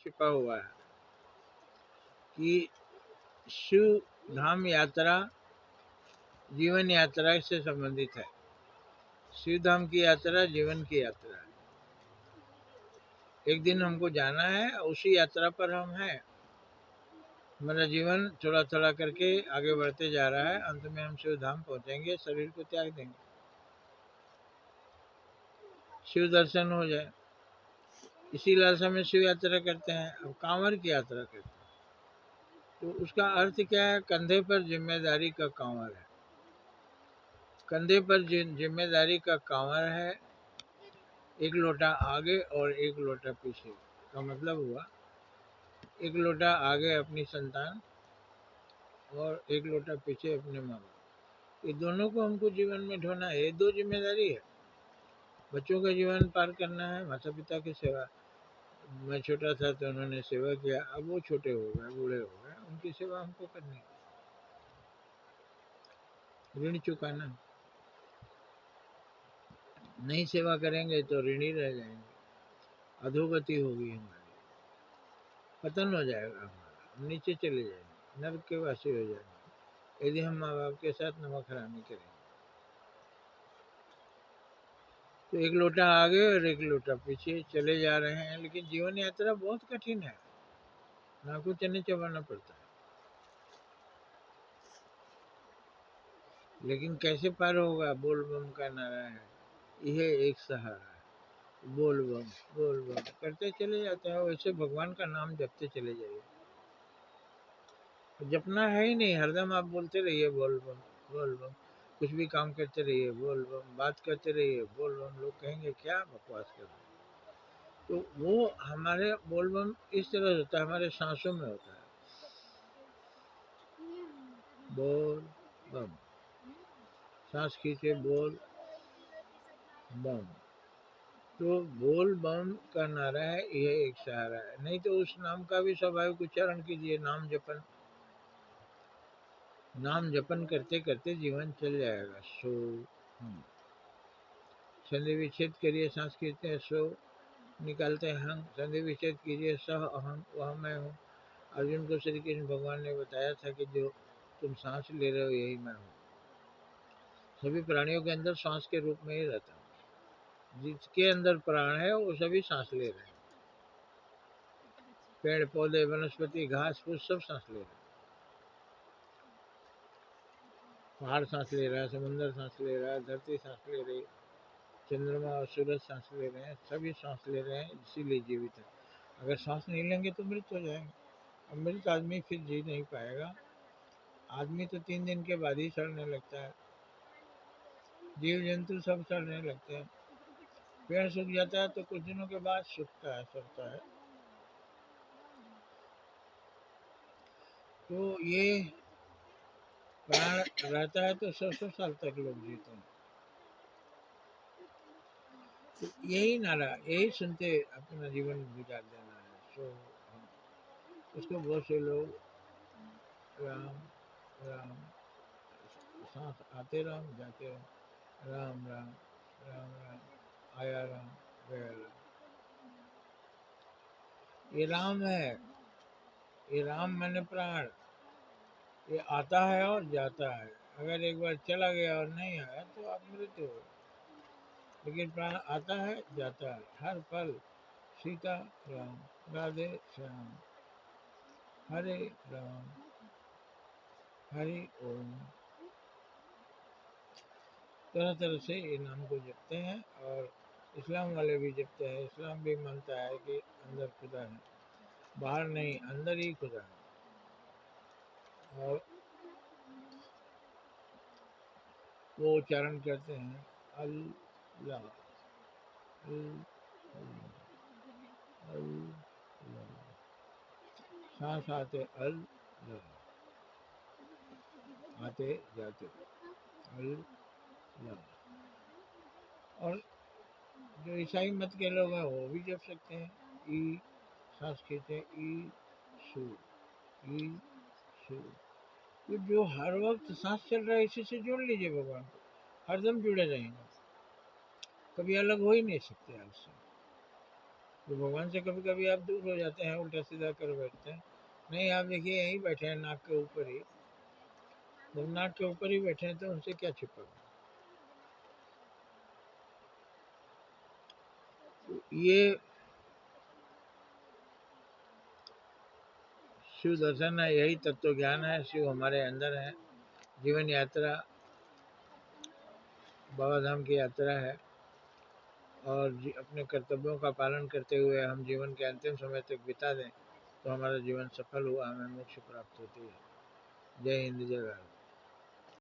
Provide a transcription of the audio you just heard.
छिपा हुआ है कि शिव धाम यात्रा जीवन यात्रा से संबंधित है। शिव धाम की यात्रा जीवन की यात्रा है। एक दिन हमको जाना है, उसी यात्रा पर हम हैं। हमारा जीवन थोड़ा थोड़ा करके आगे बढ़ते जा रहा है। अंत में हम शिव धाम पहुंचेंगे, शरीर को त्याग देंगे, शिव दर्शन हो जाए। इसी लालसा में शिव यात्रा करते हैं। अब कांवर की यात्रा करते हैं तो उसका अर्थ क्या है? कंधे पर जिम्मेदारी का कांवर है। कंधे पर जिम्मेदारी का कांवर है। एक लोटा आगे और एक लोटा पीछे का मतलब हुआ, एक लोटा आगे अपनी संतान और एक लोटा पीछे अपने माँ बाप। ये दोनों को हमको जीवन में ढोना है। ये दो जिम्मेदारी है। बच्चों का जीवन पार करना है, माता पिता की सेवा। मैं छोटा था तो उन्होंने सेवा किया, अब वो छोटे हो गए, बूढ़े हो गए, उनकी सेवा हमको करनी है। ऋण चुकाना, नहीं सेवा करेंगे तो ऋणी रह जाएंगे, अधोगति होगी हमारी, पतन हो जाएगा हमारा, हम नीचे चले जाएंगे, नर्क के वासी हो जाएंगे यदि हम माँ बाप के साथ नमक हरामी करेंगे। तो एक लोटा आगे और एक लोटा पीछे चले जा रहे हैं, लेकिन जीवन यात्रा बहुत कठिन है, नाकू चने चबाना पड़ता है। लेकिन कैसे पार होगा? बोल बम का नारा है, यह एक सहारा है। बोल बम करते चले जाते हैं। वैसे भगवान का नाम जपते चले जाइए। जपना है ही नहीं, हरदम आप बोलते रहिए बोल बम बोल बम। कुछ भी काम करते रहिए बोल बम, बात करते रहिए बोल बम। लोग कहेंगे क्या बकवास कर रहे हैं। तो वो हमारे बोल बम इस तरह होता है, हमारे सांसों में होता है। बोल बम, सांस खींचे बोल बम। तो बोल बम का नारा है, यह एक सहारा है। नहीं तो उस नाम का भी स्वाभाविक उच्चारण कीजिए, नाम जपन। नाम जपन करते करते जीवन चल जाएगा। सो संधि विच्छेद करिए, सांस खींचते हैं सो, निकालते हैं हंग, संधि विच्छेद कीजिए सह अहम, वह मैं हूँ। अर्जुन को श्री कृष्ण भगवान ने बताया था कि जो तुम सांस ले रहे हो यही मैं हूँ। सभी प्राणियों के अंदर सांस के रूप में ही रहता हूँ। जिसके अंदर प्राण है वो सभी सांस ले रहे हैं। पेड़ पौधे वनस्पति घास फूस सब सांस ले रहे हैं। पहाड़ सांस ले रहा है, समुद्र सांस ले रहा है, धरती सांस ले रही है, चंद्रमा और सूरज सांस ले रहे हैं, सभी सांस ले रहे हैं, इसीलिए जीवित है। अगर सांस नहीं लेंगे तो मृत हो जाएंगे। अब मृत आदमी फिर जी नहीं पाएगा। आदमी तो 3 दिन के बाद ही सड़ने लगता है, जीव जंतु सब सड़ने लगते हैं। पेड़ सूख जाता है तो कुछ दिनों के बाद सूखता है, सड़ता है। तो ये प्राण रहता है तो 100 साल तक लोग जीते हैं। तो यही नारा, यही सुनते अपना जीवन गुजार देना है। सो उसको बहुत से लोग राम राम, सांस आते राम जाते राम, राम राम राम राम, आया राम गया राम। ये राम है, ये राम मैंने प्राण। ये आता है और जाता है। अगर एक बार चला गया और नहीं आया तो आप मृत हो। लेकिन प्राण आता है जाता है हर पल। सीता राम, राधे श्याम, हरे राम, हरि ओम। तरह तरह से ये नाम को जपते हैं और इस्लाम वाले भी जपते हैं। इस्लाम भी मानता है कि अंदर खुदा है, बाहर नहीं, अंदर ही खुदा है। और वो उच्चारण करते हैं अल्लाह अल्लाह, सांस आते अल्लाह, आते जाते अल्लाह। और जो ईसाई मत के लोग हैं वो भी जप सकते हैं। ई सांस खींचे ई सू, ई सू। तो जो हर वक्त सांस चल रहा है इसी से जोड़ लीजिए भगवान को, हरदम जुड़े रहेंगे, कभी अलग हो ही नहीं सकते आपसे। तो भगवान से कभी कभी आप दूर हो जाते हैं, उल्टा सीधा कर बैठते हैं। नहीं, आप देखिए यहीं बैठे हैं नाक के ऊपर ही। जब नाक के ऊपर ही बैठे हैं तो उनसे क्या छिपा। तो ये शिव दर्शन है, यही तत्व ज्ञान है। शिव हमारे अंदर है। जीवन यात्रा बाबा धाम की यात्रा है, और अपने कर्तव्यों का पालन करते हुए हम जीवन के अंतिम समय तक बिता दें तो हमारा जीवन सफल हुआ, हमें मोक्ष प्राप्त होती है। जय हिंद, जय भारत।